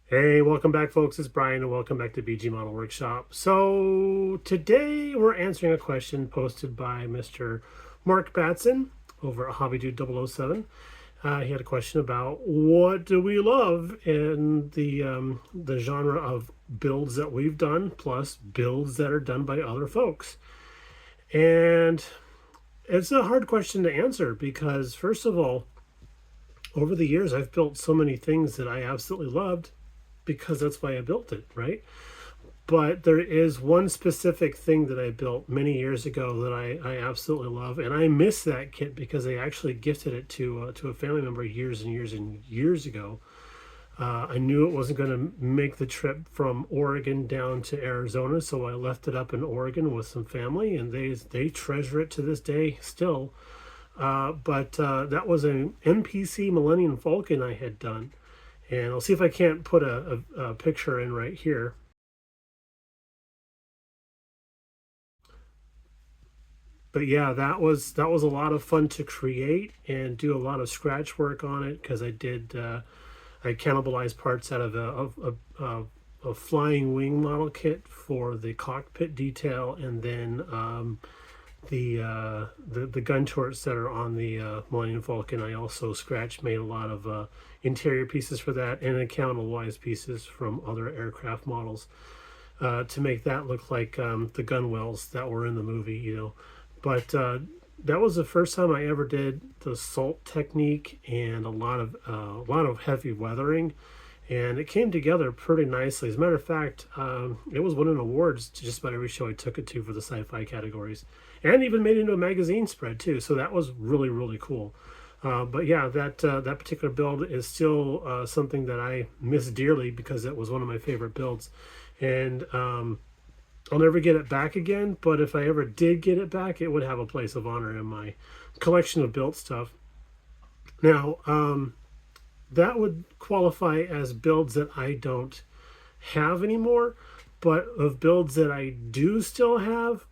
Hey, welcome back, folks. It's Brian, and welcome back to BG Model Workshop. So, today we're answering a question posted by Mr. Mark Batson over at HobbyDude 007. He had a question about what do we love in the genre of builds that we've done, plus builds that are done by other folks. And it's a hard question to answer because, first of all, over the years, I've built so many things that I absolutely loved because that's why I built it, right? But there is one specific thing that I built many years ago that I absolutely love, and I miss that kit because I actually gifted it to a family member years and years and years ago. I knew it wasn't going to make the trip from Oregon down to Arizona, so I left it up in Oregon with some family, and they treasure it to this day still. But that was an NPC Millennium Falcon I had done, and I'll see if I can't put a picture in right here. But yeah, that was a lot of fun to create and do a lot of scratch work on it because I cannibalized parts out of a flying wing model kit for the cockpit detail, and then the gun turrets that are on the Millennium Falcon. I also scratch made a lot of interior pieces for that, and then cannibalized pieces from other aircraft models to make that look like the gunwales that were in the movie. But that was the first time I ever did the salt technique and a lot of heavy weathering, and it came together pretty nicely. As a matter of fact, it was winning awards to just about every show I took it to for the sci-fi categories, and even made it into a magazine spread too. So that was really really cool. But yeah, that particular build is still something that I miss dearly because it was one of my favorite builds, and I'll never get it back again, but if I ever did get it back, it would have a place of honor in my collection of built stuff. Now, that would qualify as builds that I don't have anymore, but of builds that I do still have,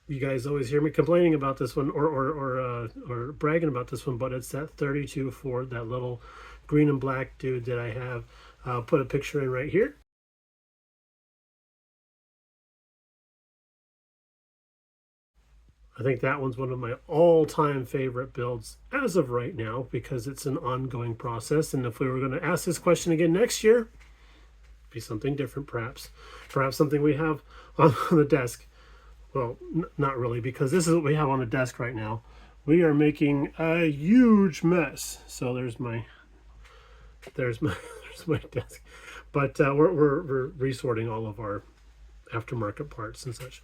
you guys always hear me complaining about this one or bragging about this one, but it's that 32 Ford, that little green and black dude that I have. I'll put a picture in right here. I think that one's one of my all-time favorite builds as of right now because it's an ongoing process. And if we were going to ask this question again next year, it'd be something different, perhaps something we have on the desk. Well, not really, because this is what we have on the desk right now. We are making a huge mess. So there's my there's my desk, but we're resorting all of our aftermarket parts and such.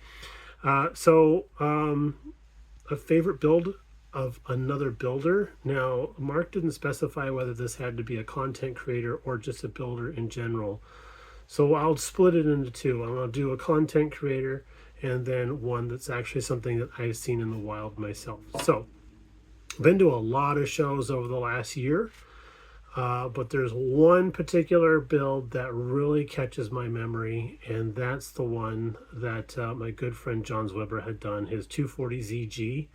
So a favorite build of another builder. Now, Mark didn't specify whether this had to be a content creator or just a builder in general. So I'll split it into two. I'm going to do a content creator and then one that's actually something that I've seen in the wild myself. So I've been to a lot of shows over the last year. But there's one particular build that really catches my memory, and that's the one that my good friend John Weber had done, his 240ZG.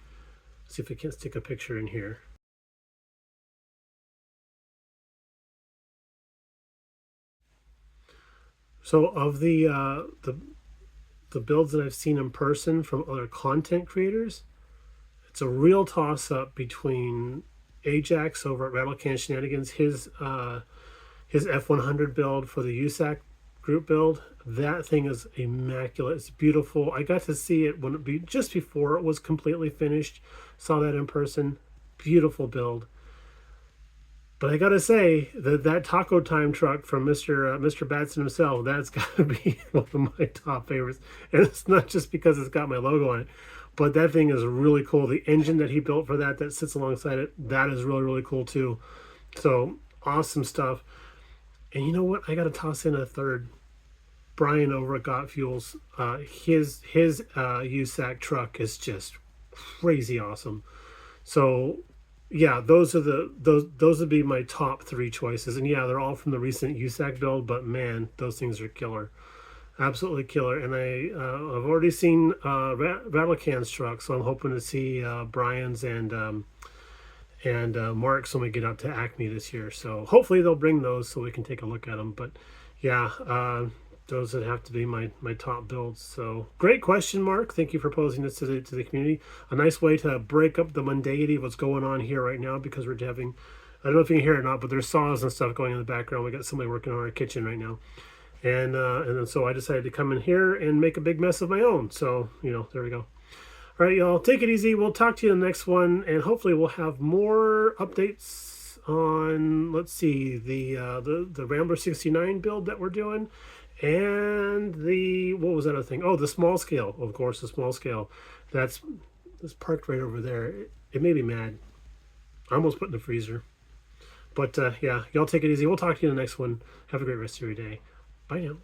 See if I can stick a picture in here. So of the builds that I've seen in person from other content creators, it's a real toss up between Ajax over at Rattle Can Shenanigans, his F100 build for the USAC group build. That thing is immaculate. It's beautiful. I got to see it when just before it was completely finished. Saw that in person. Beautiful build. But I gotta say that Taco Time truck from Mr. Batson himself, that's gotta be one of my top favorites. And it's not just because it's got my logo on it, but that thing is really cool. The engine that he built for that sits alongside it, that is really really cool too. So awesome stuff. And you know what? I gotta toss in a third. Brian over at Got Fuels, his USAC truck is just crazy awesome. So yeah, those would be my top three choices. And yeah, they're all from the recent USAC build, but man, those things are killer, absolutely killer. And I've already seen Rattlecan's truck, so I'm hoping to see Brian's and Mark's when we get out to Acme this year. So hopefully they'll bring those so we can take a look at them. But yeah, those would have to be my top builds. So great question, Mark. Thank you for posing this to the community. A nice way to break up the mundanity of what's going on here right now, because we're having, I don't know if you can hear it or not, but there's saws and stuff going in the background. We got somebody working on our kitchen right now. And then so I decided to come in here and make a big mess of my own. So, there we go. All right, y'all, take it easy. We'll talk to you in the next one, and hopefully we'll have more updates on, let's see, the Rambler 69 build that we're doing, and what was that other thing? Oh, the small scale, of course, the small scale. That's parked right over there. It made me mad. I almost put it in the freezer. But yeah, y'all take it easy. We'll talk to you in the next one. Have a great rest of your day. Bye now.